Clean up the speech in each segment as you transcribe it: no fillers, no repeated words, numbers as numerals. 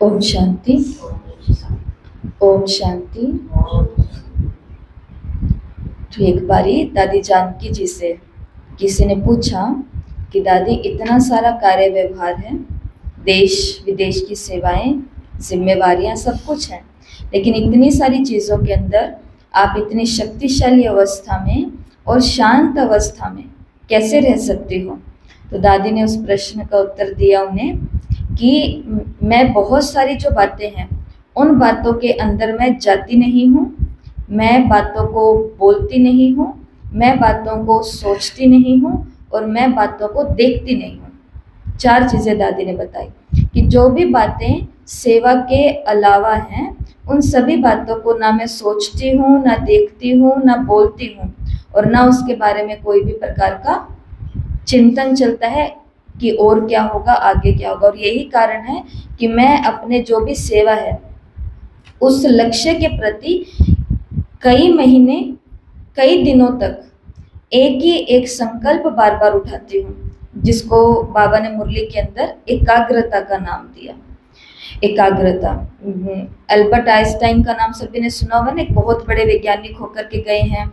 ओम शांति। ओम शांति। तो एक बारी दादी जानकी जी से किसी ने पूछा कि दादी इतना सारा कार्य व्यवहार है, देश विदेश की सेवाएं, जिम्मेवारियां सब कुछ है, लेकिन इतनी सारी चीज़ों के अंदर आप इतनी शक्तिशाली अवस्था में और शांत अवस्था में कैसे रह सकती हो। तो दादी ने उस प्रश्न का उत्तर दिया उन्हें कि मैं बहुत सारी जो बातें हैं उन बातों के अंदर मैं जाती नहीं हूँ, मैं बातों को बोलती नहीं हूँ, मैं बातों को सोचती नहीं हूँ और मैं बातों को देखती नहीं हूँ। 4 चीज़ें दादी ने बताई कि जो भी बातें सेवा के अलावा हैं उन सभी बातों को ना मैं सोचती हूँ, ना देखती हूँ, ना बोलती हूँ और ना उसके बारे में कोई भी प्रकार का चिंतन चलता है कि और क्या होगा, आगे क्या होगा। और यही कारण है कि मैं अपने जो भी सेवा है उस लक्ष्य के प्रति कई महीने, कई दिनों तक एक ही एक संकल्प बार बार उठाती हूँ, जिसको बाबा ने मुरली के अंदर एकाग्रता का नाम दिया। एकाग्रता। अल्बर्ट आइंस्टाइन का नाम सभी ने सुना होगा ना, एक बहुत बड़े वैज्ञानिक होकर के गए हैं।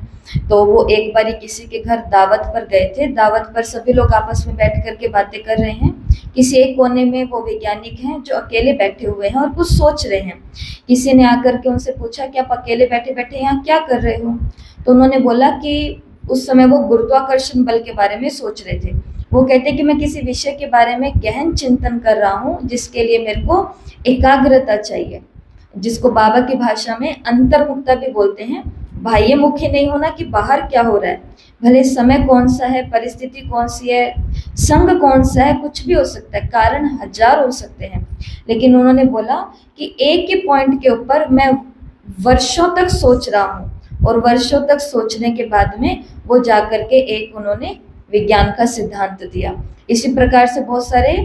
तो वो एक बारी किसी के घर दावत पर गए थे। दावत पर सभी लोग आपस में बैठ करके बातें कर रहे हैं। किसी एक कोने में वो वैज्ञानिक हैं जो अकेले बैठे हुए हैं और कुछ सोच रहे हैं। किसी ने आकर के उनसे पूछा कि आप अकेले बैठे बैठे यहाँ क्या कर रहे हो। तो उन्होंने बोला कि उस समय वो गुरुत्वाकर्षण बल के बारे में सोच रहे थे। वो कहते कि मैं किसी विषय के बारे में गहन चिंतन कर रहा हूँ, जिसके लिए मेरे को एकाग्रता चाहिए, जिसको बाबा की भाषा में अंतर्मुखता भी बोलते हैं। बाह्य मुखी नहीं होना कि बाहर क्या हो रहा है, भले समय कौन सा है, परिस्थिति कौन सी है, संग कौन सा है, कुछ भी हो सकता है, कारण हजार हो सकते हैं, लेकिन उन्होंने बोला कि एक ही पॉइंट के ऊपर मैं वर्षों तक सोच रहा हूँ और वर्षों तक सोचने के बाद में वो जाकर के एक उन्होंने विज्ञान का सिद्धांत दिया। इसी प्रकार से बहुत सारे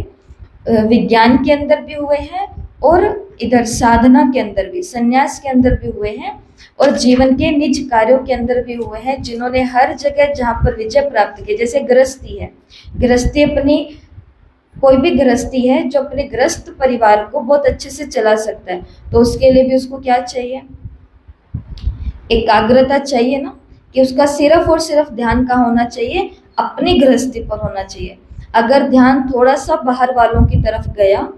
विज्ञान के अंदर भी हुए हैं और इधर साधना के अंदर भी, संन्यास के अंदर भी हुए हैं और जीवन के निज कार्यों के अंदर भी हुए हैं, जिन्होंने हर जगह जहाँ पर विजय प्राप्त की। जैसे गृहस्थी है, गृहस्थी अपनी, कोई भी गृहस्थी है जो अपने गृहस्थ परिवार को बहुत अच्छे से चला सकता है, तो उसके लिए भी उसको क्या चाहिए, एकाग्रता चाहिए ना, कि उसका सिर्फ और सिर्फ ध्यान कहाँ होना चाहिए, अपनी गृहस्थी पर होना चाहिए। अगर ध्यान थोड़ा सा बाहर वालों की तरफ गया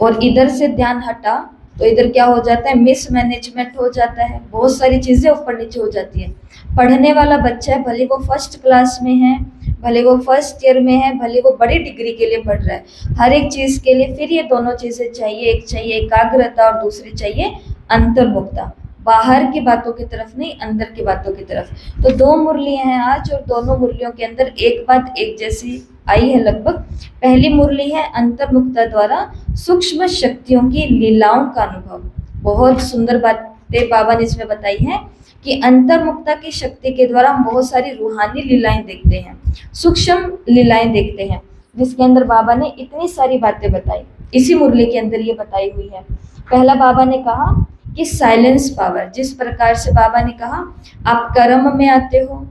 और इधर से ध्यान हटा तो इधर क्या हो जाता है, मिसमैनेजमेंट हो जाता है, बहुत सारी चीज़ें ऊपर नीचे हो जाती है। पढ़ने वाला बच्चा है, भले वो फर्स्ट क्लास में है, भले वो फर्स्ट ईयर में है, भले वो बड़ी डिग्री के लिए पढ़ रहा है, हर एक चीज़ के लिए फिर ये दोनों चीज़ें चाहिए। एक चाहिए एकाग्रता और दूसरी चाहिए अंतर्मुखता, बाहर की बातों की तरफ नहीं, अंदर की बातों की तरफ। तो 2 मुरलियां हैं आज और दोनों मुरलियों के अंदर एक बात एक जैसी आई है लगभग। पहली मुरली है अंतर्मुखता द्वारा सूक्ष्म शक्तियों की लीलाओं का अनुभव। बहुत सुंदर बातें बाबा ने इसमें बताई हैं कि अंतर्मुखता की शक्ति के द्वारा हम बहुत सारी रूहानी लीलाएं देखते हैं, सूक्ष्म लीलाएं देखते हैं, जिसके अंदर बाबा ने इतनी सारी बातें बताई। इसी मुरली के अंदर ये बताई हुई है। पहला बाबा ने कहा कि साइलेंस पावर, जिस प्रकार से बाबा ने कहा आप कर्म में आते हो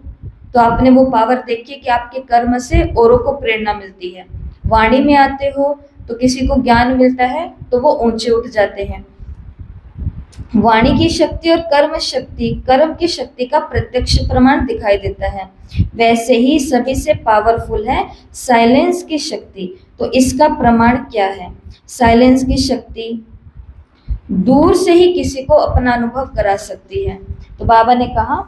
तो आपने वो पावर देखी कि आपके कर्म से औरों को प्रेरणा मिलती है। वाणी में आते हो तो किसी को ज्ञान मिलता है तो वो ऊंचे उठ जाते हैं। वाणी की शक्ति और कर्म शक्ति, कर्म की शक्ति का प्रत्यक्ष प्रमाण दिखाई देता है। वैसे ही सभी से पावरफुल है साइलेंस की शक्ति। तो इसका प्रमाण क्या है, साइलेंस की शक्ति दूर से ही किसी को अपना अनुभव करा सकती है। तो बाबा ने कहा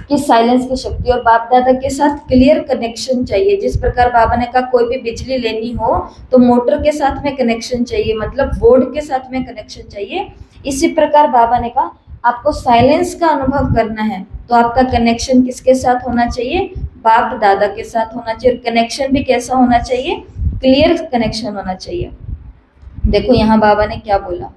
कि साइलेंस की शक्ति और बाप दादा के साथ क्लियर कनेक्शन चाहिए। जिस प्रकार बाबा ने कहा कोई भी बिजली लेनी हो तो मोटर के साथ में कनेक्शन चाहिए, मतलब बोर्ड के साथ में कनेक्शन चाहिए। इसी प्रकार बाबा ने कहा आपको साइलेंस का अनुभव करना है तो आपका कनेक्शन किसके साथ होना चाहिए, बाप दादा के साथ होना चाहिए। कनेक्शन भी कैसा होना चाहिए, क्लियर कनेक्शन होना चाहिए। देखो यहाँ बाबा ने क्या बोला,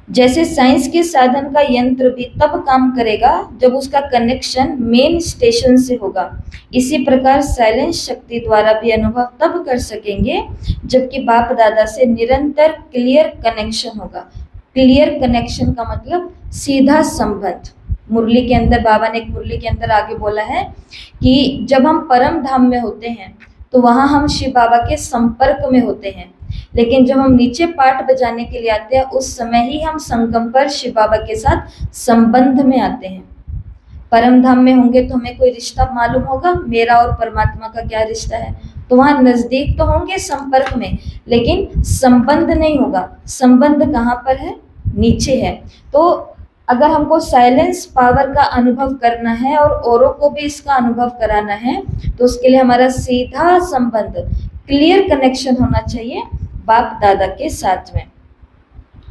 जैसे साइंस के साधन का यंत्र भी तब काम करेगा जब उसका कनेक्शन मेन स्टेशन से होगा, इसी प्रकार साइलेंस शक्ति द्वारा भी अनुभव तब कर सकेंगे जबकि बाप दादा से निरंतर क्लियर कनेक्शन होगा। क्लियर कनेक्शन का मतलब सीधा संबंध। मुरली के अंदर बाबा ने एक मुरली के अंदर आगे बोला है कि जब हम परम धाम में होते हैं तो वहाँ हम शिव बाबा के संपर्क में होते हैं। लेकिन जब हम नीचे पाठ बजाने के लिए आते हैं उस समय ही हम संगम पर शिव बाबा के साथ संबंध में आते हैं। परम धाम में होंगे तो हमें कोई रिश्ता मालूम होगा, मेरा और परमात्मा का क्या रिश्ता है, तो वहाँ नजदीक तो होंगे संपर्क में, लेकिन संबंध नहीं होगा। संबंध कहाँ पर है? नीचे है। तो अगर हमको साइलेंस पावर का अनुभव करना है और औरों को भी इसका अनुभव कराना है तो उसके लिए हमारा सीधा संबंध, क्लियर कनेक्शन होना चाहिए बाप दादा के साथ में।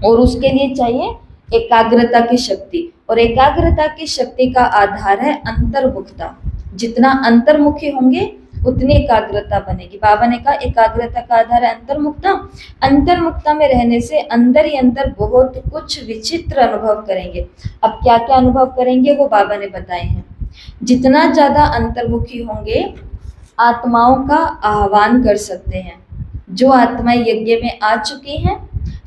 और उसके लिए चाहिए एकाग्रता की शक्ति, और एकाग्रता की शक्ति का आधार है अंतर्मुखता। जितना अंतर्मुखी होंगे उतनी एकाग्रता बनेगी। बाबा ने कहा एकाग्रता का आधार है अंतर्मुखता। अंतर्मुखता में रहने से अंदर ही अंदर बहुत कुछ विचित्र अनुभव करेंगे। अब क्या क्या अनुभव करेंगे वो बाबा ने बताए हैं। जितना ज्यादा अंतर्मुखी होंगे आत्माओं का आह्वान कर सकते हैं। जो आत्माएं यज्ञ में आ चुकी हैं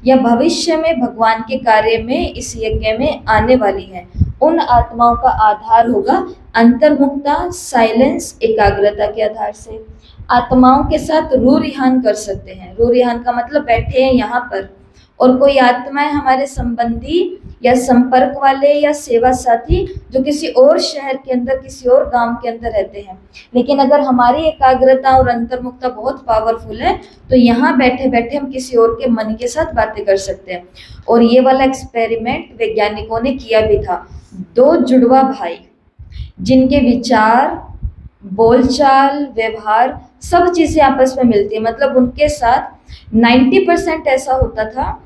या भविष्य में भगवान के कार्य में इस यज्ञ में आने वाली है, उन आत्माओं का आधार होगा अंतर्मुखता, साइलेंस, एकाग्रता के आधार से। आत्माओं के साथ रू रिहान कर सकते हैं। रू रिहान का मतलब बैठे हैं यहाँ पर और कोई आत्माएं हमारे संबंधी या संपर्क वाले या सेवा साथी जो किसी और शहर के अंदर, किसी और गांव के अंदर रहते हैं, लेकिन अगर हमारी एकाग्रता और अंतर्मुखता बहुत पावरफुल है तो यहाँ बैठे बैठे हम किसी और के मन के साथ बातें कर सकते हैं। और ये वाला एक्सपेरिमेंट वैज्ञानिकों ने किया भी था। दो जुड़वा भाई जिनके विचार, बोलचाल, व्यवहार सब चीजें आपस में मिलती है, मतलब उनके साथ 90% ऐसा होता था,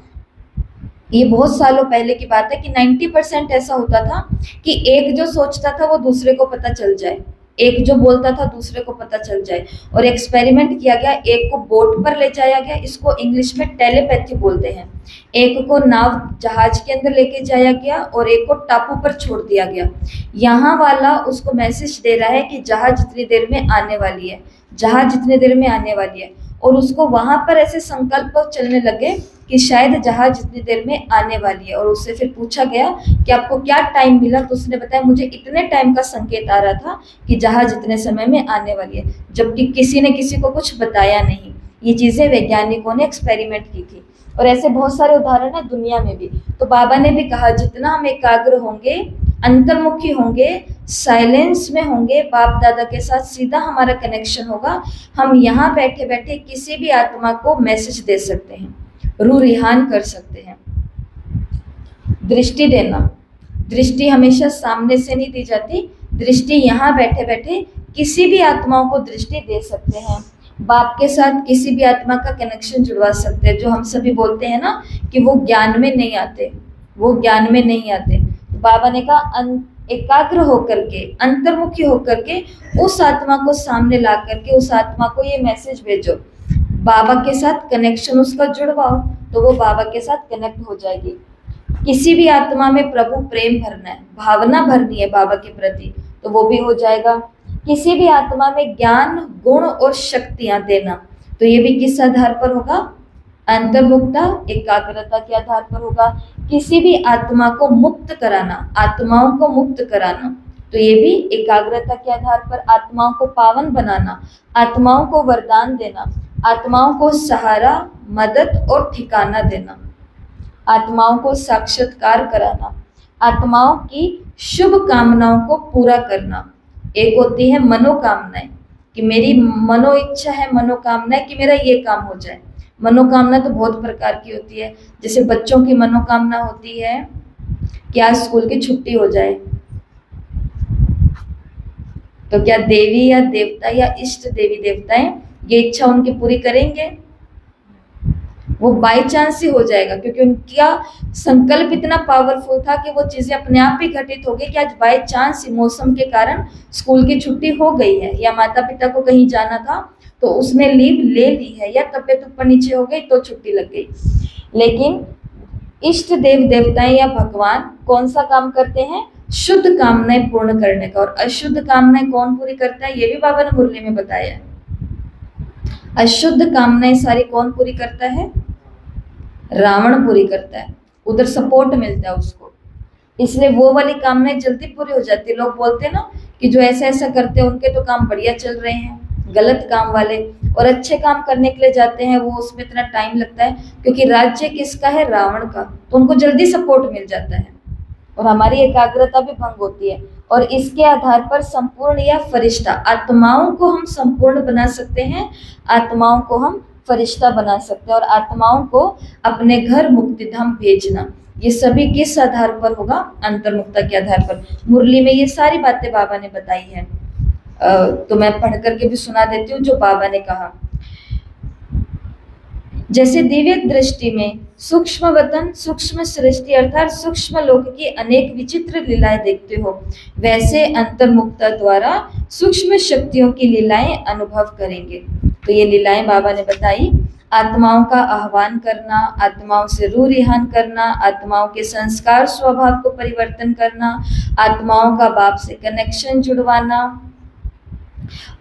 ये बहुत सालों पहले की बात है, कि 90% ऐसा होता था कि एक जो सोचता था वो दूसरे को पता चल जाए, एक जो बोलता था दूसरे को पता चल जाए। और एक्सपेरिमेंट किया गया, एक को बोट पर ले जाया गया, इसको इंग्लिश में टेलीपैथी बोलते हैं। एक को नाव जहाज के अंदर लेके जाया गया और एक को टापू पर छोड़ दिया गया। यहाँ वाला उसको मैसेज दे रहा है कि जहाज जितनी देर में आने वाली है, जहाज जितनी देर में आने वाली है, और उसको वहां पर ऐसे संकल्प चलने लगे कि शायद जहाज जितनी देर में आने वाली है। और उससे फिर पूछा गया कि आपको क्या टाइम मिला, तो उसने बताया मुझे इतने टाइम का संकेत आ रहा था कि जहाज इतने समय में आने वाली है, जबकि किसी ने किसी को कुछ बताया नहीं। ये चीजें वैज्ञानिकों ने एक्सपेरिमेंट की थी और ऐसे बहुत सारे उदाहरण है दुनिया में भी। तो बाबा ने भी कहा जितना हम एकाग्र होंगे, अंतर्मुखी होंगे, साइलेंस में होंगे, बाप दादा के साथ सीधा हमारा कनेक्शन होगा, हम यहाँ बैठे बैठे किसी भी आत्मा को मैसेज दे सकते हैं, रू रिहान कर सकते हैं। दृष्टि देना, दृष्टि हमेशा सामने से नहीं दी जाती, दृष्टि यहाँ बैठे बैठे किसी भी आत्माओं को दृष्टि दे सकते हैं। बाप के साथ किसी भी आत्मा का कनेक्शन जुड़वा सकते हैं। जो हम सभी बोलते हैं ना कि वो ज्ञान में नहीं आते, वो ज्ञान में नहीं आते, तो बाबा ने कहा एकाग्र होकर के, अंतर्मुखी होकर के उस आत्मा को सामने ला करके उस आत्मा को ये मैसेज भेजो, बाबा के साथ कनेक्शन उसका जुड़वाओ, तो वो बाबा के साथ कनेक्ट हो जाएगी। किसी भी आत्मा में प्रभु प्रेम भरना है, भावना भरनी है बाबा के प्रति, तो वो भी हो जाएगा। किसी भी आत्मा में ज्ञान, गुण और शक्तियां देना, तो ये भी किस आधार पर होगा? अंतर्मुखता, एकाग्रता के आधार पर होगा। किसी भी आत्मा को मुक्त कराना, आत्माओं को मुक्त कराना, तो ये भी एकाग्रता के आधार पर। आत्माओं को पावन बनाना, आत्माओं को वरदान देना, आत्माओं को सहारा, मदद और ठिकाना देना, आत्माओं को साक्षात्कार कराना, आत्माओं की शुभ कामनाओं को पूरा करना। एक होती है मनोकामनाएं कि मेरी मनो इच्छा है, मनोकामना है कि मेरा ये काम हो जाए। मनोकामना तो बहुत प्रकार की होती है, जैसे बच्चों की मनोकामना होती है कि आज स्कूल की छुट्टी हो जाए, तो क्या देवी या देवता या इष्ट देवी देवताएं ये इच्छा उनकी पूरी करेंगे? वो बाय चांस ही हो जाएगा, क्योंकि उनका संकल्प इतना पावरफुल था कि वो चीजें अपने आप ही घटित हो गई कि आज बाय चांस मौसम के कारण स्कूल की छुट्टी हो गई है, या माता पिता को कहीं जाना था तो उसने लीव ले ली है, या तबीयत ऊपर नीचे हो गई तो छुट्टी लग गई। लेकिन इष्ट देव देवताएं या भगवान कौन सा काम करते हैं? शुद्ध कामनाएं पूर्ण करने का। और अशुद्ध कामनाएं कौन पूरी करता है? ये भी बाबा ने मुरली में बताया है। अशुद्ध कामनाएं सारी कौन पूरी करता है? रावण पूरी करता है, उधर सपोर्ट मिलता है उसको, इसलिए वो वाली कामनाएं जल्दी पूरी हो जाती है। लोग बोलते हैं ना कि जो ऐसा ऐसा करते हैं उनके तो काम बढ़िया चल रहे हैं, गलत काम वाले, और अच्छे काम करने के लिए जाते हैं वो उसमें इतना टाइम लगता है क्योंकि राज्य किसका है, रावण का, तो उनको जल्दी सपोर्ट मिल जाता है और हमारी एकाग्रता भी भंग होती है। और इसके आधार पर संपूर्ण या फरिश्ता, आत्माओं को हम संपूर्ण बना सकते हैं, आत्माओं को हम फरिश्ता बना सकते हैं, और आत्माओं को अपने घर मुक्तिधाम भेजना, ये सभी किस आधार पर होगा, अंतर्मुक्ता के आधार पर। मुरली में ये सारी बातें बाबा ने बताई है, तो मैं पढ़ करके भी सुना देती हूँ जो बाबा ने कहा। जैसे दिव्य दृष्टि में सूक्ष्म वतन, सूक्ष्म सृष्टि अर्थात सूक्ष्म लोक की अनेक विचित्र लीलाएं देखते हो, वैसे अंतर्मुक्ता द्वारा सूक्ष्म शक्तियों की लीलाएं अनुभव करेंगे। तो ये लीलाएं बाबा ने बताई, आत्माओं का आह्वान करना, आत्माओं से रूह रिहान करना, आत्माओं के संस्कार स्वभाव को परिवर्तन करना, आत्माओं का बाप से कनेक्शन जुड़वाना,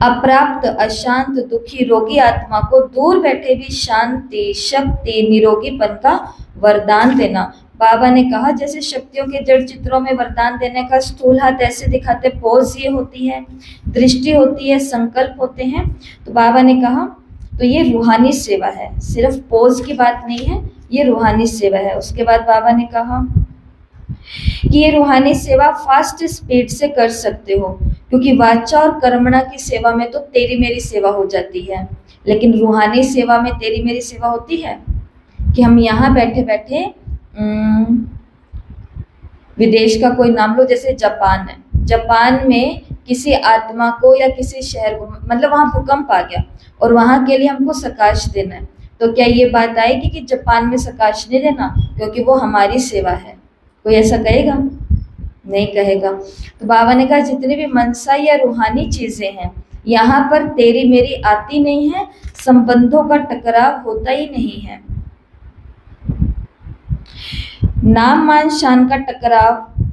अप्राप्त, अशांत, दुखी, रोगी आत्मा को दूर बैठे भी शांति, शक्ति, निरोगीपन का वरदान देना। बाबा ने कहा जैसे शक्तियों के जड़ चित्रों में वरदान देने का स्थूल हाथ ऐसे दिखाते, पोज ये होती है, दृष्टि होती है, संकल्प होते हैं, तो बाबा ने कहा तो ये रूहानी सेवा है, सिर्फ पोज की बात नहीं है, ये रूहानी सेवा है। उसके बाद बाबा ने कहा कि ये रूहानी सेवा फास्ट स्पीड से कर सकते हो, क्योंकि वाचा और कर्मणा की सेवा में तो तेरी मेरी सेवा हो जाती है, लेकिन रूहानी सेवा में तेरी मेरी सेवा होती है कि हम यहाँ बैठे बैठे विदेश का कोई नाम लो, जैसे जापान है, जापान में किसी आत्मा को या किसी शहर को, मतलब वहाँ भूकंप आ गया और वहाँ के लिए हमको सकाश देना है, तो क्या ये बात आएगी कि जापान में सकाश नहीं देना, क्योंकि वो हमारी सेवा है? कोई ऐसा कहेगा? नहीं कहेगा। तो बाबा ने कहा जितनी भी मनसा या रूहानी चीजें हैं, यहाँ पर तेरी मेरी आती नहीं है, संबंधों का टकराव होता ही नहीं है, नाम मान शान का टकराव,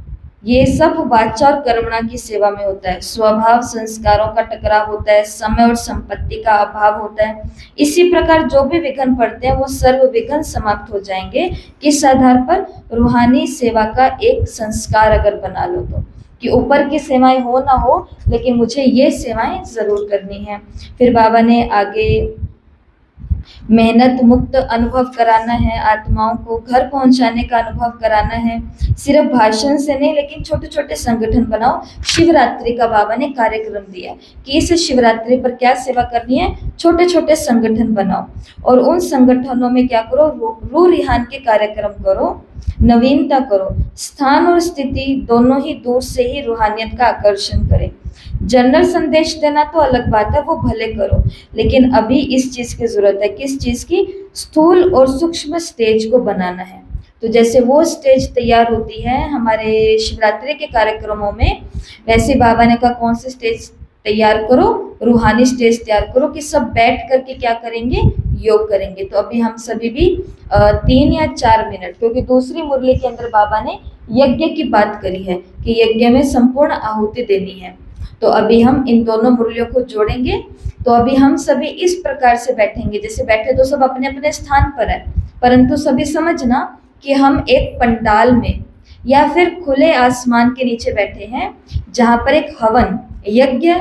ये सब वाचा और कर्मणा की सेवा में होता है। स्वभाव संस्कारों का टकराव होता है, समय और संपत्ति का अभाव होता है। इसी प्रकार जो भी विघ्न पड़ते हैं वो सर्व विघ्न समाप्त हो जाएंगे। किस आधार पर? रूहानी सेवा का एक संस्कार अगर बना लो तो, कि ऊपर की सेवाएं हो ना हो, लेकिन मुझे ये सेवाएं जरूर करनी है। फिर बाबा ने आगे मेहनत मुक्त अनुभव कराना है, आत्माओं को घर पहुंचाने का अनुभव कराना है, सिर्फ भाषण से नहीं, लेकिन छोटे छोटे संगठन बनाओ। शिवरात्रि का बाबा ने कार्यक्रम दिया कि इस शिवरात्रि पर क्या सेवा करनी है, छोटे छोटे संगठन बनाओ और उन संगठनों में क्या करो, रूह रिहान के कार्यक्रम करो, नवीनता करो, स्थान और स्थिति दोनों ही दूर से ही रूहानियत का आकर्षण करें। जनरल संदेश देना तो अलग बात है, वो भले करो, लेकिन अभी इस चीज की जरूरत है। किस चीज की? स्थूल और सूक्ष्म स्टेज को बनाना है। तो जैसे वो स्टेज तैयार होती है हमारे शिवरात्रि के कार्यक्रमों में, वैसे बाबा ने कहा कौन सी स्टेज तैयार करो? रूहानी स्टेज तैयार करो कि सब बैठ करके क्या करेंगे? योग करेंगे। तो अभी हम सभी भी 3 या 4 मिनट, क्योंकि दूसरी मुरली के अंदर बाबा ने यज्ञ की बात करी है कि यज्ञ में संपूर्ण आहुति देनी है, तो अभी हम इन दोनों मुरलियों को जोड़ेंगे। तो अभी हम सभी इस प्रकार से बैठेंगे, जैसे बैठे तो सब अपने अपने स्थान पर है, परंतु सभी समझना कि हम एक पंडाल में या फिर खुले आसमान के नीचे बैठे हैं, जहाँ पर एक हवन यज्ञ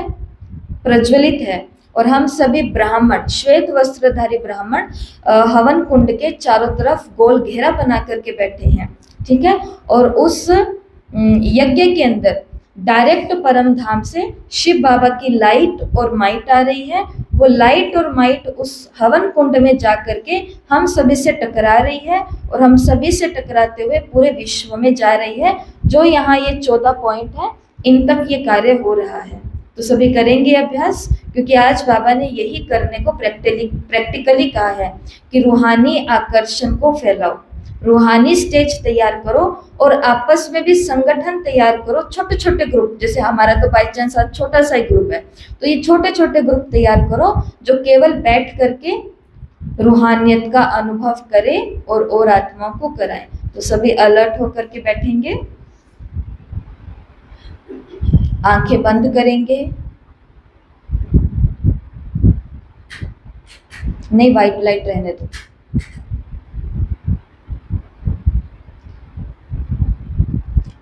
प्रज्वलित है और हम सभी ब्राह्मण, श्वेत वस्त्रधारी ब्राह्मण हवन कुंड के चारों तरफ गोल घेरा बना करके बैठे हैं, ठीक है। और उस यज्ञ के अंदर डायरेक्ट परम धाम से शिव बाबा की लाइट और माइट आ रही है। वो लाइट और माइट उस हवन कुंड में जा करके हम सभी से टकरा रही है और हम सभी से टकराते हुए पूरे विश्व में जा रही है। जो यहाँ ये 14 पॉइंट है, इन तक ये कार्य हो रहा है। तो सभी करेंगे अभ्यास, क्योंकि आज बाबा ने यही करने को प्रैक्टिकली कहा है कि रूहानी आकर्षण को फैलाओ, रूहानी स्टेज तैयार करो और आपस में भी संगठन तैयार करो, छोटे छोटे ग्रुप। जैसे हमारा तो बाई चांस आज छोटा सा ही ग्रुप है, तो ये छोटे छोटे ग्रुप तैयार करो जो केवल बैठ करके रूहानियत का अनुभव करे और आत्माओं को कराएं। तो सभी अलर्ट होकर के बैठेंगे, आंखें बंद करेंगे, नहीं वाइट लाइट रहने दो।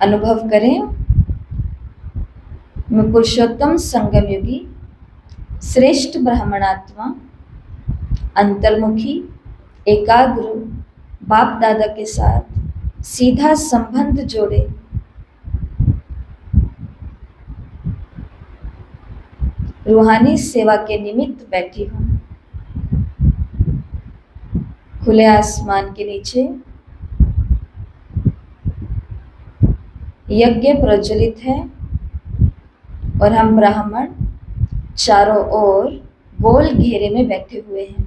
अनुभव करें मैं पुरुषोत्तम संगम युगी श्रेष्ठ ब्राह्मणात्मा अंतर्मुखी एकाग्र बाप दादा के साथ सीधा संबंध जोड़े, रूहानी सेवा के निमित्त बैठी हूँ। खुले आसमान के नीचे यज्ञ प्रज्वलित है और हम ब्राह्मण चारों ओर गोल घेरे में बैठे हुए हैं,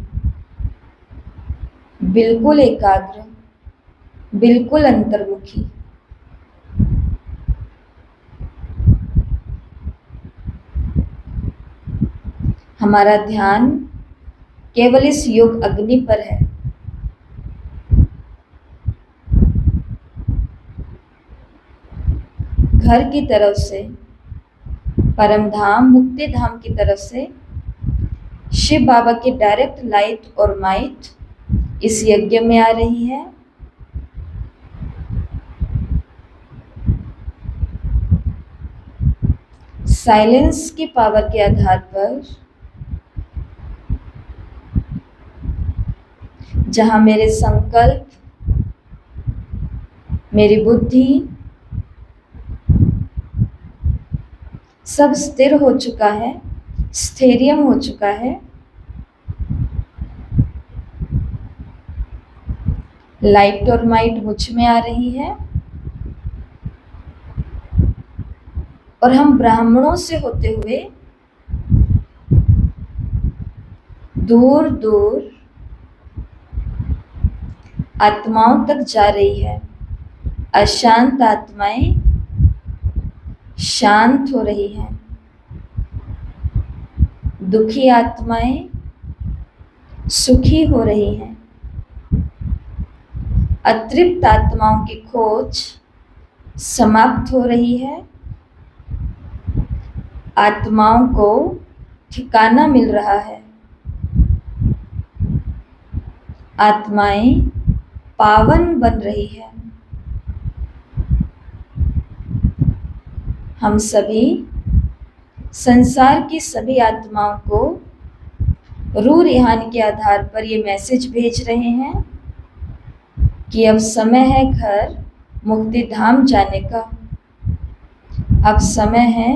बिल्कुल एकाग्र, बिल्कुल अंतर्मुखी। हमारा ध्यान केवल इस योग अग्नि पर है। घर की तरफ से, परम धाम मुक्ति धाम की तरफ से शिव बाबा की डायरेक्ट लाइट और माइट इस यज्ञ में आ रही है। साइलेंस की पावर के आधार पर जहां मेरे संकल्प, मेरी बुद्धि सब स्थिर हो चुका है, स्थैर्यम हो चुका है, लाइट और माइट मुझ में आ रही है और हम ब्राह्मणों से होते हुए दूर दूर आत्माओं तक जा रही है। अशांत आत्माएं शांत हो रही हैं, दुखी आत्माएं सुखी हो रही हैं, अतृप्त आत्माओं की खोज समाप्त हो रही है, आत्माओं को ठिकाना मिल रहा है, आत्माएं पावन बन रही है। हम सभी संसार की सभी आत्माओं को रूह रिहानी के आधार पर ये मैसेज भेज रहे हैं कि अब समय है घर मुक्ति धाम जाने का। अब समय है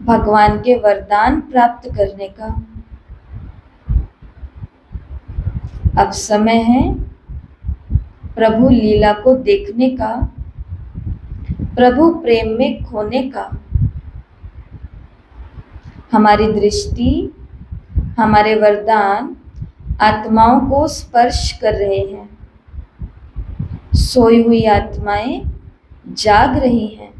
भगवान के वरदान प्राप्त करने का। अब समय है प्रभु लीला को देखने का, प्रभु प्रेम में खोने का। हमारी दृष्टि, हमारे वरदान आत्माओं को स्पर्श कर रहे हैं। सोई हुई आत्माएं जाग रही हैं।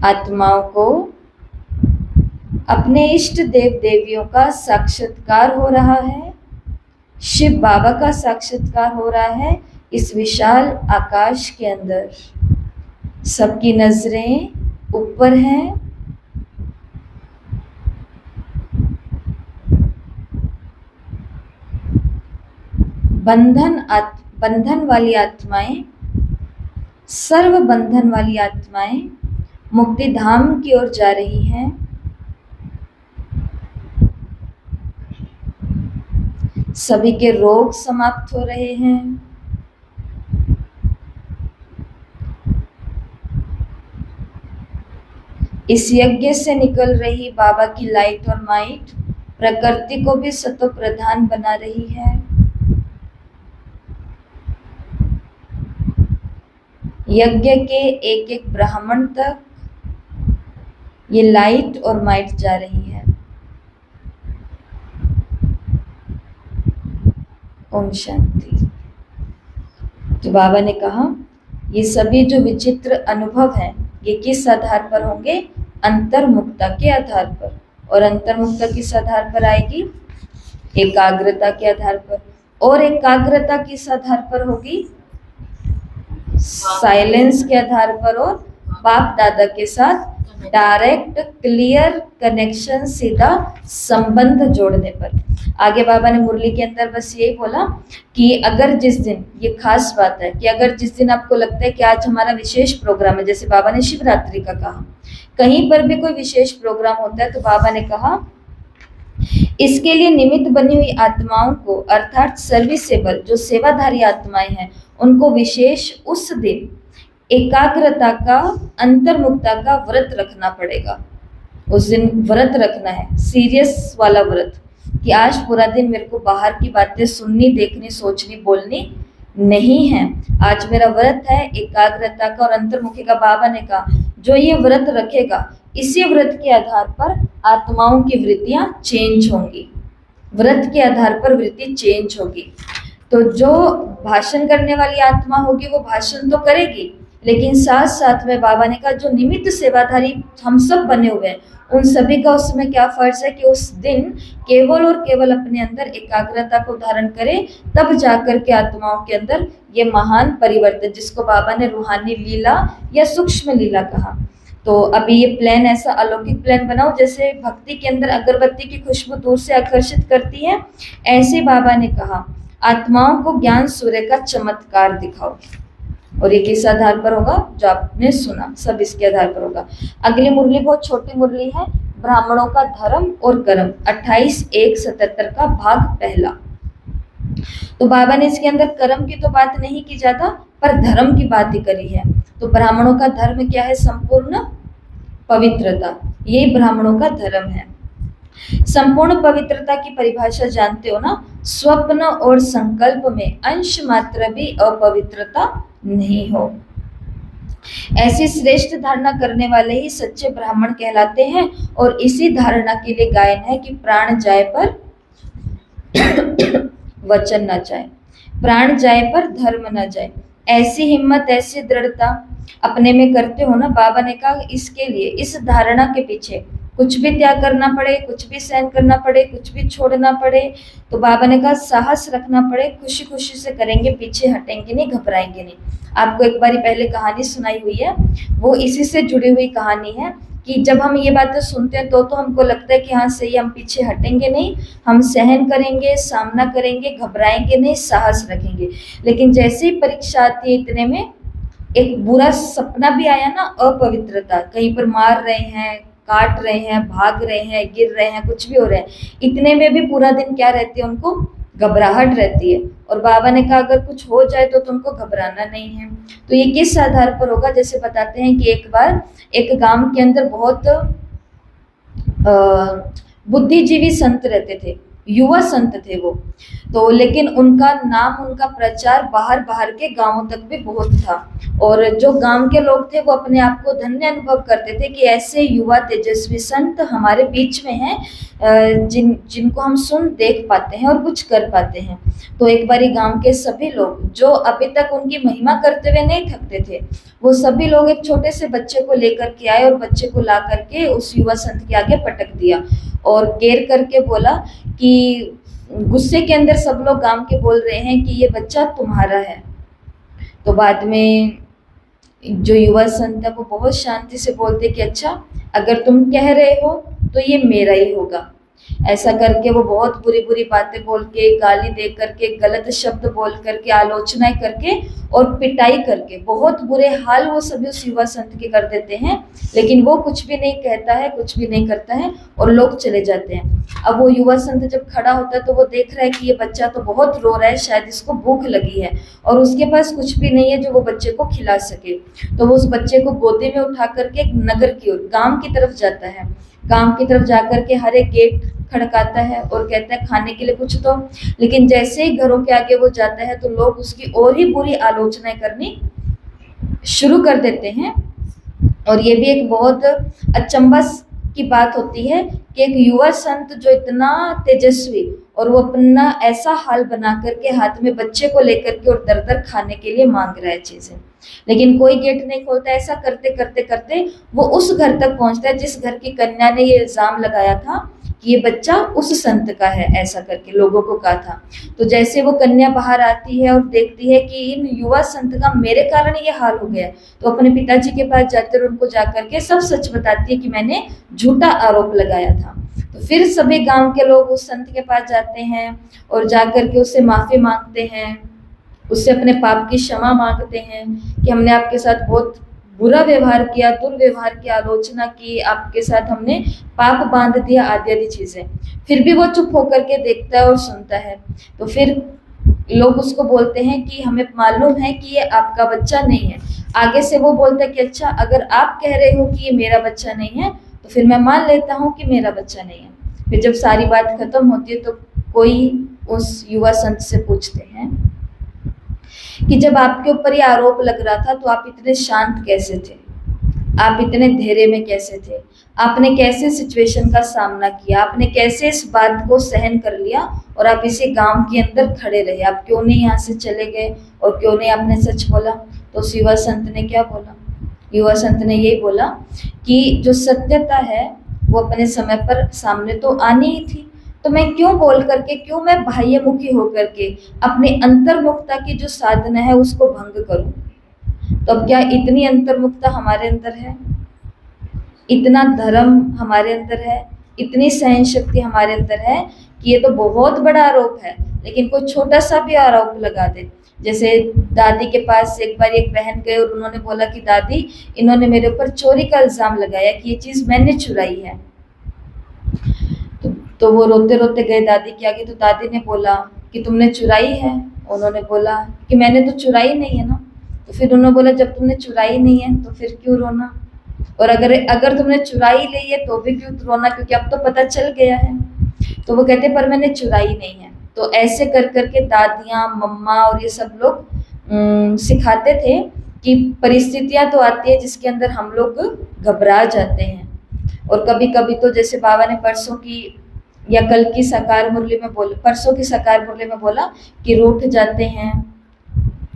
आत्माओं को अपने इष्ट देव देवियों का साक्षात्कार हो रहा है, शिव बाबा का साक्षात्कार हो रहा है इस विशाल आकाश के अंदर। सबकी नजरें ऊपर हैं। बंधन वाली आत्माएं, सर्व बंधन वाली आत्माएं मुक्ति धाम की ओर जा रही हैं। सभी के रोग समाप्त हो रहे हैं। इस यज्ञ से निकल रही बाबा की लाइट और माइट प्रकृति को भी सतो प्रधान बना रही है। यज्ञ के एक एक ब्राह्मण तक ये लाइट और माइट जा रही है। ओम शांति। तो बाबा ने कहा ये सभी जो विचित्र अनुभव हैं ये किस आधार पर होंगे? अंतर्मुखता के आधार पर। और अंतर्मुखता किस आधार पर आएगी? एकाग्रता के आधार पर। और एकाग्रता किस आधार पर होगी? साइलेंस के आधार पर और बाप दादा के साथ डायरेक्ट क्लियर कनेक्शन, सीधा संबंध जोड़ने पर। आगे बाबा ने मुरली के अंदर बस यही बोला कि अगर जिस दिन, ये खास बात है कि अगर जिस दिन आपको लगता है कि आज हमारा विशेष प्रोग्राम है, जैसे बाबा ने शिवरात्रि का कहा, कहीं पर भी कोई विशेष प्रोग्राम होता है तो बाबा ने कहा इसके लिए निमित्त बनी हुई आत्माओं को, अर्थात सर्विसेबल, जो सेवाधारी आत्माएं हैं, उनको विशेष उस दिन एकाग्रता का, अंतर्मुखता का व्रत रखना पड़ेगा। उस दिन व्रत रखना है, सीरियस वाला व्रत, कि आज पूरा दिन मेरे को बाहर की बातें सुननी, देखनी, सोचनी, बोलनी नहीं है। आज मेरा व्रत है एकाग्रता का और अंतर्मुखी का। बाबा ने कहा जो ये व्रत रखेगा, इसी व्रत के आधार पर आत्माओं की वृत्तियां चेंज होंगी, व्रत के आधार पर वृत्ति चेंज होगी। तो जो भाषण करने वाली आत्मा होगी वो भाषण तो करेगी, लेकिन साथ साथ में बाबा ने कहा जो निमित्त सेवाधारी हम सब बने हुए हैं, उन सभी का उसमें क्या फर्ज है कि उस दिन केवल और केवल अपने अंदर एकाग्रता को धारण करें, तब जाकर के आत्माओं के अंदर ये महान परिवर्तन, जिसको बाबा ने रूहानी लीला या सूक्ष्म लीला कहा। तो अभी ये प्लान ऐसा अलौकिक प्लान बनाओ जैसे भक्ति के अंदर अगरबत्ती की खुशबू दूर से आकर्षित करती है, ऐसे बाबा ने कहा आत्माओं को ज्ञान सूर्य का चमत्कार दिखाओ। और ये किस आधार पर होगा? जो आपने सुना, सब इसके आधार पर होगा। अगली मुरली बहुत छोटी मुरली है, ब्राह्मणों का धर्म और कर्म, 28-1-77 का भाग पहला। तो बाबा ने इसके अंदर कर्म की तो बात नहीं की जाता, पर धर्म की बात ही करी है। तो ब्राह्मणों का धर्म क्या है? संपूर्ण पवित्रता, ये ब्राह्मणों का धर्म है। संपूर्ण पवित्रता की परिभाषा जानते हो ना? स्वप्न और संकल्प में अंश मात्र भी अपवित्रता नहीं हो। ऐसी श्रेष्ठ धारणा करने वाले ही सच्चे ब्राह्मण कहलाते हैं। और इसी धारणा के लिए गायन है कि प्राण जाए पर वचन न जाए, प्राण जाए पर धर्म न जाए। ऐसी हिम्मत, ऐसी दृढ़ता अपने में करते हो ना। बाबा ने कहा इसके लिए, इस धारणा के पीछे कुछ भी त्याग करना पड़े, कुछ भी सहन करना पड़े, कुछ भी छोड़ना पड़े, तो बाबा ने कहा साहस रखना पड़े, खुशी खुशी से करेंगे, पीछे हटेंगे नहीं, घबराएंगे नहीं। आपको एक बारी पहले कहानी सुनाई हुई है, वो इसी से जुड़ी हुई कहानी है कि जब हम ये बातें सुनते हैं तो हमको लगता है कि हाँ सही, हम पीछे हटेंगे नहीं, हम सहन करेंगे, सामना करेंगे, घबराएंगे नहीं, साहस रखेंगे। लेकिन जैसे ही परीक्षा आती है, इतने में एक बुरा सपना भी आया ना, अपवित्रता, कहीं पर मार रहे हैं, काट रहे हैं, भाग रहे हैं, गिर रहे हैं, कुछ भी हो रहे हैं, इतने में भी पूरा दिन क्या रहती है? उनको घबराहट रहती है। और बाबा ने कहा अगर कुछ हो जाए तो तुमको घबराना नहीं है। तो ये किस आधार पर होगा? जैसे बताते हैं कि एक बार एक गांव के अंदर बहुत बुद्धिजीवी संत रहते थे, युवा संत थे वो तो, लेकिन उनका नाम, उनका प्रचार बाहर बाहर के गांवों तक भी बहुत था। और जो गांव के लोग थे वो अपने आप को धन्य अनुभव करते थे कि ऐसे युवा तेजस्वी संत हमारे बीच में हैं, जिनको हम सुन देख पाते हैं और कुछ कर पाते हैं। तो एक बारी गांव के सभी लोग जो अभी तक उनकी महिमा करते हुए नहीं थकते थे, वो सभी लोग एक छोटे से बच्चे को लेकर के आए और बच्चे को ला करके उस युवा संत के आगे पटक दिया और घेर करके बोला कि गुस्से के अंदर सब लोग गांव के बोल रहे हैं कि ये बच्चा तुम्हारा है। तो बाद में जो युवा संत है वो बहुत शांति से बोलते कि अच्छा, अगर तुम कह रहे हो तो ये मेरा ही होगा। ऐसा करके वो बहुत बुरी बुरी बातें बोल के, गाली दे करके, गलत शब्द बोल करके, आलोचनाएं करके और पिटाई करके बहुत बुरे हाल वो सभी उस युवा संत के कर देते हैं। लेकिन वो कुछ भी नहीं कहता है, कुछ भी नहीं करता है और लोग चले जाते हैं। अब वो युवा संत जब खड़ा होता है तो वो देख रहा है कि ये बच्चा तो बहुत रो रहा है, शायद इसको भूख लगी है और उसके पास कुछ भी नहीं है जो वो बच्चे को खिला सके। तो वो उस बच्चे को गोदी में उठा करके एक नगर की ओर, गाँव की तरफ जाता है। गांव की तरफ जाकर के हर एक गेट खड़काता है और कहता है खाने के लिए कुछ दो। लेकिन जैसे ही घरों के आगे वो जाता है तो लोग उसकी और ही बुरी आलोचनाएं करनी शुरू कर देते हैं। और ये भी एक बहुत अचंभा की बात होती है कि एक युवा संत जो इतना तेजस्वी और वो अपना ऐसा हाल बना करके हाथ में बच्चे को लेकर के और दर दर खाने के लिए मांग रहा है चीजें, लेकिन कोई गेट नहीं खोलता। ऐसा करते करते करते वो उस घर तक पहुंचता है जिस घर की कन्या ने ये इल्जाम लगाया था कि ये बच्चा उस संत का है, ऐसा करके लोगों को कहा था। तो जैसे वो कन्या बाहर आती है और देखती है कि इन युवा संत का मेरे कारण ये हाल हो गया है, तो अपने पिताजी के पास जाकर उनको जाकर के सब सच बताती है कि मैंने झूठा आरोप लगाया था। तो फिर सभी गांव के लोग उस संत के पास जाते हैं और जाकर के उससे माफी मांगते हैं, उससे अपने पाप की क्षमा मांगते हैं कि हमने आपके साथ बहुत बुरा व्यवहार किया, दुर्व्यवहार की आलोचना की, आपके साथ हमने पाप बांध दिया, आदि आदि चीजें। फिर भी वो चुप होकर के देखता है और सुनता है। तो फिर लोग उसको बोलते हैं कि हमें मालूम है कि ये आपका बच्चा नहीं है। आगे से वो बोलता है कि अच्छा, अगर आप कह रहे हो कि ये मेरा बच्चा नहीं है तो फिर मैं मान लेता हूँ कि मेरा बच्चा नहीं है। फिर जब सारी बात खत्म होती है तो कोई उस युवा संत से पूछते हैं कि जब आपके ऊपर ये आरोप लग रहा था तो आप इतने शांत कैसे थे, आप इतने धैर्य में कैसे थे, आपने कैसे सिचुएशन का सामना किया, आपने कैसे इस बात को सहन कर लिया और आप इसी गांव के अंदर खड़े रहे, आप क्यों नहीं यहाँ से चले गए और क्यों नहीं आपने सच बोला। तो उस युवा संत ने क्या बोला? युवा संत ने यही बोला कि जो सत्यता है वो अपने समय पर सामने तो आनी ही थी, तो मैं क्यों बोल करके, क्यों मैं बाह्यमुखी होकर के अपनी अंतर्मुखता की जो साधना है उसको भंग करूं। तो अब क्या इतनी अंतर्मुखता हमारे अंदर है, इतना धर्म हमारे अंदर है, इतनी सहन शक्ति हमारे अंदर है कि ये तो बहुत बड़ा आरोप है, लेकिन कोई छोटा सा भी आरोप लगा दे। जैसे दादी के पास एक बार एक बहन गए और उन्होंने बोला कि दादी, इन्होंने मेरे ऊपर चोरी का इल्जाम लगाया कि ये चीज मैंने चुराई है। तो वो रोते रोते गए दादी के आगे, तो दादी ने बोला कि तुमने चुराई है? उन्होंने बोला कि मैंने तो चुराई नहीं है ना। तो फिर उन्होंने बोला जब तुमने चुराई नहीं है तो फिर क्यों रोना, और अगर तुमने चुराई ली है तो भी क्यों रोना, क्योंकि अब तो पता चल गया है। तो वो कहते पर मैंने चुराई नहीं है। तो ऐसे कर करके दादियाँ, मम्मा और ये सब लोग सिखाते थे कि परिस्थितियां तो आती है जिसके अंदर हम लोग घबरा जाते हैं। और कभी कभी तो जैसे बाबा ने परसों की या कल की साकार मुरली में बोला, परसों की साकार मुरली में बोला कि रूठ जाते हैं,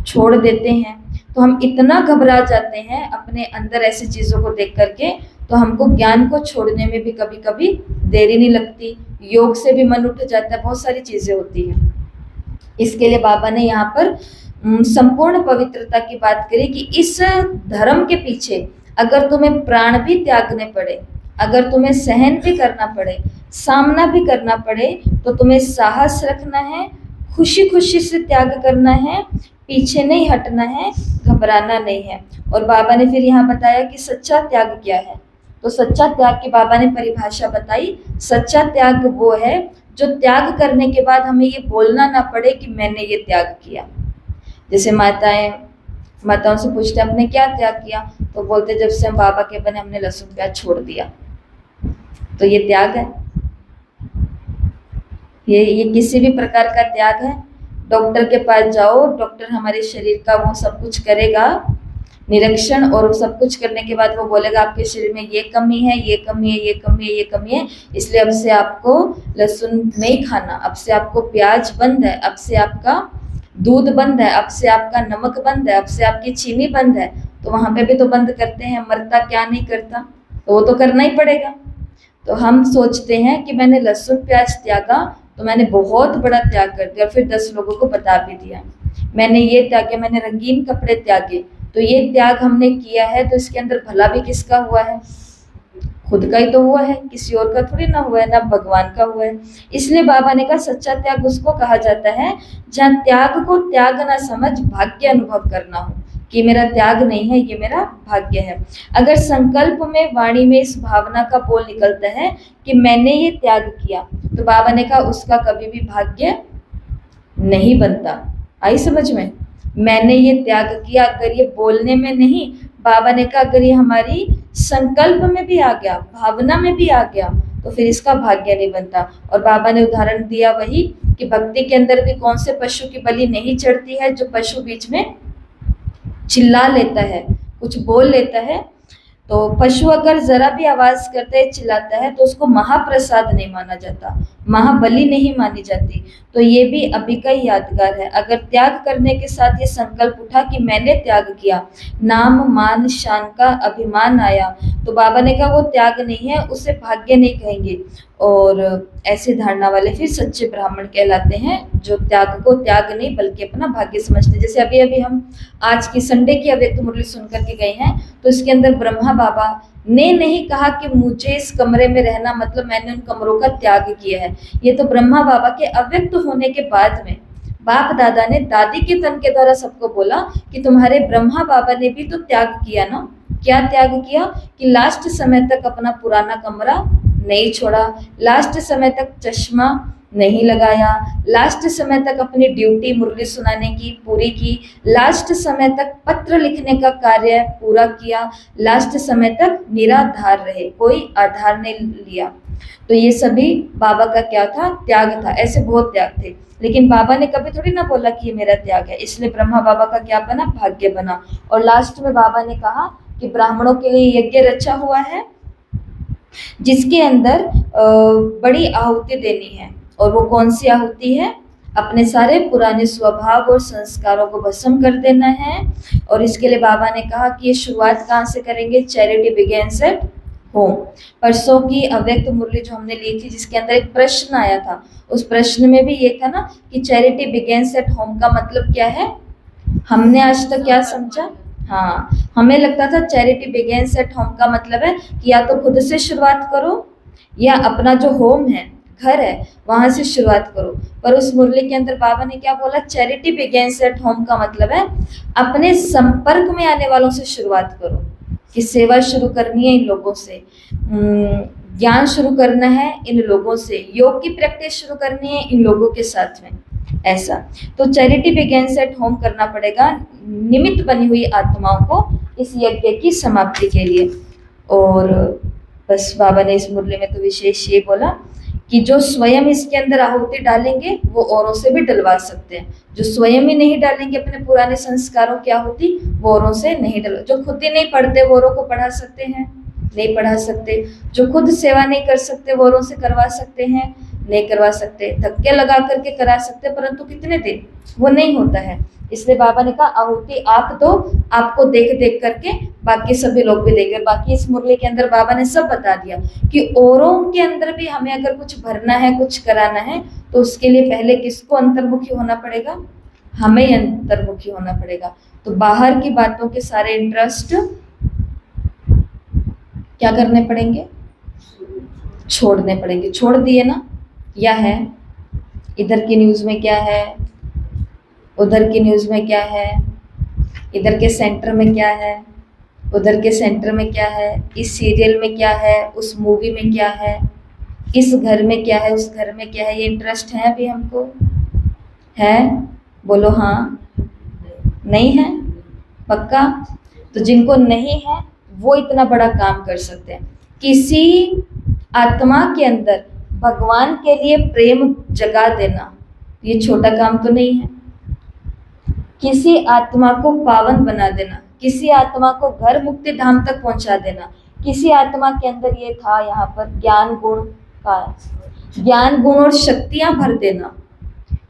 छोड़ देते हैं, तो हम इतना घबरा जाते हैं अपने अंदर ऐसी चीजों को देख करके, तो हमको ज्ञान को छोड़ने में भी कभी कभी देरी नहीं लगती, योग से भी मन उठ जाता है, बहुत सारी चीजें होती हैं। इसके लिए बाबा ने यहाँ पर संपूर्ण पवित्रता की बात करी कि इस धर्म के पीछे अगर तुम्हें प्राण भी त्यागने पड़े, अगर तुम्हें सहन भी करना पड़े, सामना भी करना पड़े, तो तुम्हें साहस रखना है, खुशी खुशी से त्याग करना है, पीछे नहीं हटना है, घबराना नहीं है। और बाबा ने फिर यहाँ बताया कि सच्चा त्याग क्या है। तो सच्चा त्याग की बाबा ने परिभाषा बताई, सच्चा त्याग वो है जो त्याग करने के बाद हमें ये बोलना ना पड़े कि मैंने ये त्याग किया। जैसे माताओं से पूछते हैं आपने क्या त्याग किया, तो बोलते जब से हम बाबा के बने हमने लहसुन प्याज छोड़ दिया। तो ये त्याग है, ये किसी भी प्रकार का त्याग है। डॉक्टर के पास जाओ, डॉक्टर हमारे शरीर का वो सब कुछ करेगा निरीक्षण, और सब कुछ करने के बाद वो बोलेगा आपके शरीर में ये कमी है, ये कमी है, ये कमी है, ये कमी है, इसलिए अब से आपको लहसुन नहीं खाना, अब से आपको प्याज बंद है, अब से आपका दूध बंद है, अब से आपका नमक बंद है, अब से आपकी चीनी बंद है। तो वहां पे भी तो बंद करते हैं, मरता क्या नहीं करता, तो वो तो करना ही पड़ेगा। तो हम सोचते हैं कि मैंने लहसुन प्याज त्यागा तो मैंने बहुत बड़ा त्याग कर दिया, फिर 10 लोगों को बता भी दिया मैंने ये त्याग, मैंने रंगीन कपड़े त्यागे। तो ये त्याग हमने किया है, तो इसके अंदर भला भी किसका हुआ है? खुद का ही तो हुआ है, किसी और का थोड़ी ना हुआ है, ना भगवान का हुआ है। इसलिए बाबा ने कहा सच्चा त्याग उसको कहा जाता है जहाँ त्याग को त्याग ना समझ भाग्य अनुभव करना हो कि मेरा त्याग नहीं है, ये मेरा भाग्य है। अगर संकल्प में, वाणी में इस भावना का बोल निकलता है कि मैंने ये त्याग किया, तो बाबा ने कहा उसका कभी भी भाग्य नहीं बनता। आई समझ में? मैंने ये त्याग किया, अगर ये बोलने में नहीं, बाबा ने कहा अगर ये हमारी संकल्प में भी आ गया, भावना में भी आ गया, तो फिर इसका भाग्य नहीं बनता। और बाबा ने उदाहरण दिया वही कि भक्ति के अंदर भी कौन से पशु की बलि नहीं चढ़ती है, जो पशु बीच में चिल्ला लेता है, कुछ बोल लेता है। तो पशु अगर जरा भी आवाज करता है, चिल्लाता है, तो उसको महाप्रसाद नहीं माना जाता। महाबली नहीं मानी जाती। तो ये भी अभी का ही यादगार है। अगर त्याग करने के साथ ये संकल्प उठा कि मैंने त्याग किया, नाम मान शान का अभिमान आया, तो बाबा ने कहा वो त्याग नहीं है, उसे भाग्य नहीं कहेंगे। और ऐसी धारणा वाले फिर सच्चे ब्राह्मण कहलाते हैं, जो त्याग को त्याग नहीं बल्कि अपना भाग्य समझते हैं। जैसे अभी अभी हम आज की संडे की अव्यक्त मुरली सुन करके गए हैं, तो इसके अंदर ब्रह्मा बाबा ने नहीं कहा कि मुझे इस कमरे में रहना मतलब मैंने उन कमरों का त्याग किया है। ये तो ब्रह्मा बाबा के अव्यक्त होने के बाद में बाप दादा ने दादी के तन के द्वारा सबको बोला कि तुम्हारे ब्रह्मा बाबा ने भी तो त्याग किया ना। क्या त्याग किया? कि लास्ट समय तक अपना पुराना कमरा नहीं छोड़ा, लास्ट समय तक चश्मा नहीं लगाया, लास्ट समय तक अपनी ड्यूटी मुरली सुनाने की पूरी की, लास्ट समय तक पत्र लिखने का कार्य पूरा किया, लास्ट समय तक निराधार रहे, कोई आधार नहीं लिया। तो ये सभी बाबा का क्या था? त्याग था। ऐसे बहुत त्याग थे, लेकिन बाबा ने कभी थोड़ी ना बोला कि ये मेरा त्याग है। इसलिए ब्रह्मा बाबा का क्या बना? भाग्य बना। और लास्ट में बाबा ने कहा कि ब्राह्मणों के लिए यज्ञ रचा हुआ है, जिसके अंदर बड़ी आहुति देनी है। और वो कौन सी आहुति है? अपने सारे पुराने स्वभाव और संस्कारों को भस्म कर देना है। और इसके लिए बाबा ने कहा कि ये शुरुआत कहाँ से करेंगे? Charity begins at home. परसों की अव्यक्त मुरली जो हमने ली थी, जिसके अंदर एक प्रश्न आया था, उस प्रश्न में भी ये था ना कि चैरिटी बिगेन्स एट होम का मतलब क्या है? हमने आज तक क्या समझा? हाँ, हमें लगता था चैरिटी बिगेन्स एट होम का मतलब है कि या तो खुद से शुरुआत करो या अपना जो होम है, घर है, वहां से शुरुआत करो। पर उस मुरली के अंदर बाबा ने क्या बोला? चैरिटी बिगेन्स एट होम का मतलब है अपने संपर्क में आने वालों से शुरुआत करो, कि सेवा शुरू करनी है इन लोगों से, ज्ञान शुरू करना है इन लोगों से, योग की प्रैक्टिस शुरू करनी है इन लोगों के साथ में। ऐसा तो चैरिटी बिगेन्स एट होम करना पड़ेगा निमित्त बनी हुई आत्माओं को इस यज्ञ की समाप्ति के लिए। और बस बाबा ने इस मुरली में तो विशेष ये बोला कि जो स्वयं इसके अंदर आहुति डालेंगे वो औरों से भी डलवा सकते हैं। जो स्वयं ही नहीं डालेंगे अपने पुराने संस्कारों की आहुति, वो औरों से नहीं डलवा। जो खुद ही नहीं पढ़ते वो औरों को पढ़ा सकते हैं? नहीं पढ़ा सकते। जो खुद सेवा नहीं कर सकते वो औरों से करवा सकते हैं? नहीं करवा सकते। धक्के लगा करके करा सकते, परंतु कितने दिन? वो नहीं होता है। इसलिए बाबा ने कहा आहुति आप दो, आपको देख देख करके बाकी सभी लोग भी देखेंगे। बाकी इस मुरली के अंदर बाबा ने सब बता दिया कि औरों के अंदर भी हमें अगर कुछ भरना है, कुछ कराना है, तो उसके लिए पहले किसको अंतर्मुखी होना पड़ेगा? हमें अंतर्मुखी होना पड़ेगा। तो बाहर की बातों के सारे इंटरेस्ट क्या करने पड़ेंगे? छोड़ने पड़ेंगे। छोड़ दिए ना? या है इधर की न्यूज़ में क्या है, उधर की न्यूज़ में क्या है, इधर के सेंटर में क्या है, उधर के सेंटर में क्या है, इस सीरियल में क्या है, उस मूवी में क्या है, इस घर में क्या है, उस घर में क्या है। ये इंटरेस्ट है अभी हमको? है? बोलो हाँ। नहीं है? पक्का? तो जिनको नहीं है वो इतना बड़ा काम कर सकते हैं। किसी आत्मा के अंदर भगवान के लिए प्रेम जगा देना ये छोटा काम तो नहीं है। किसी आत्मा को पावन बना देना, किसी आत्मा को घर मुक्ति धाम तक पहुंचा देना, किसी आत्मा के अंदर ये था यहाँ पर ज्ञान गुण का, ज्ञान गुण और शक्तियां भर देना,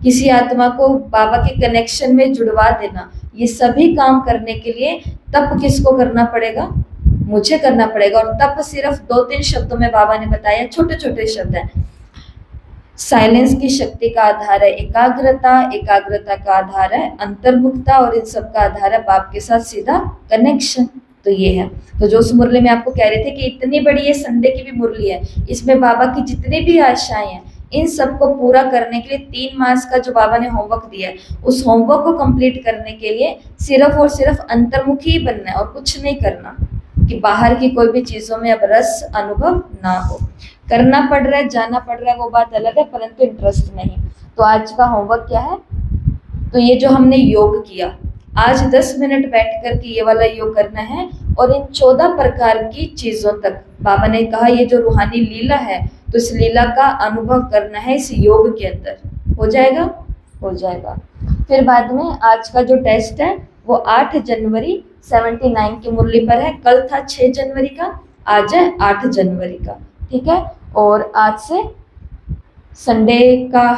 किसी आत्मा को बाबा के कनेक्शन में जुड़वा देना, ये सभी काम करने के लिए तप किसको करना पड़ेगा? मुझे करना पड़ेगा। और तप सिर्फ 2-3 शब्दों में बाबा ने बताया, छोटे छोटे शब्द हैं। साइलेंस की शक्ति का आधार है एकाग्रता, एकाग्रता का आधार है अंतर्मुखता, और इन सब का आधार है बाप के साथ सीधा कनेक्शन। तो ये है। तो जो उस मुरली में आपको कह रहे थे कि इतनी बड़ी ये संडे की भी मुरली है, इसमें बाबा की जितनी भी आशाएं हैं, इन सबको पूरा करने के लिए 3 मास का जो बाबा ने होमवर्क दिया है, उस होमवर्क को कंप्लीट करने के लिए सिर्फ और सिर्फ अंतर्मुखी ही बनना है और कुछ नहीं करना, कि बाहर की कोई भी चीजों में अब रस अनुभव ना हो। करना पड़ रहा है, जाना पड़ रहा है, वो बात अलग है, परंतु इंटरेस्ट नहीं। तो आज का होमवर्क क्या है? तो ये जो हमने योग किया, आज 10 मिनट बैठ करके ये वाला योग करना है, और इन 14 प्रकार की चीजों तक बाबा ने कहा ये जो रूहानी लीला है, तो इस लीला का अनुभव करना है इस योग के अंदर। हो जाएगा? हो जाएगा। फिर बाद में आज का जो टेस्ट है वो 8 जनवरी 79 की मुरली पर है। कल था 6 जनवरी का, आज है 8 जनवरी का। ठीक है? और आज से संडे का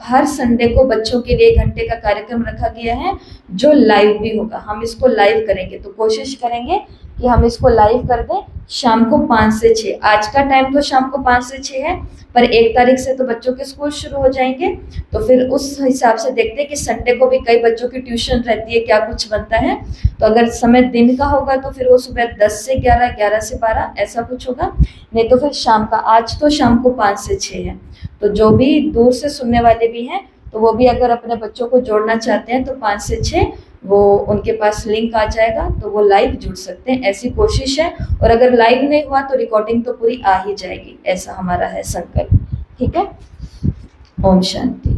हर संडे को बच्चों के लिए 1 घंटे का कार्यक्रम रखा गया है जो लाइव भी होगा। हम इसको लाइव करेंगे, तो कोशिश करेंगे कि हम इसको लाइव कर दें शाम को 5 से 6। आज का टाइम तो शाम को 5 से 6 है, पर 1 तारीख से तो बच्चों के स्कूल शुरू हो जाएंगे, तो फिर उस हिसाब से देखते हैं कि संडे को भी कई बच्चों की ट्यूशन रहती है, क्या कुछ बनता है। तो अगर समय दिन का होगा तो फिर वो सुबह 10 से 11, 11 से 12 ऐसा कुछ होगा, नहीं तो फिर शाम का। आज तो शाम को 5 से 6 है, तो जो भी दूर से सुनने वाले भी हैं तो वो भी अगर अपने बच्चों को जोड़ना चाहते हैं तो 5 से 6 वो उनके पास लिंक आ जाएगा, तो वो लाइव जुड़ सकते हैं, ऐसी कोशिश है। और अगर लाइव नहीं हुआ तो रिकॉर्डिंग तो पूरी आ ही जाएगी, ऐसा हमारा है संकल्प। ठीक है, ओम शांति।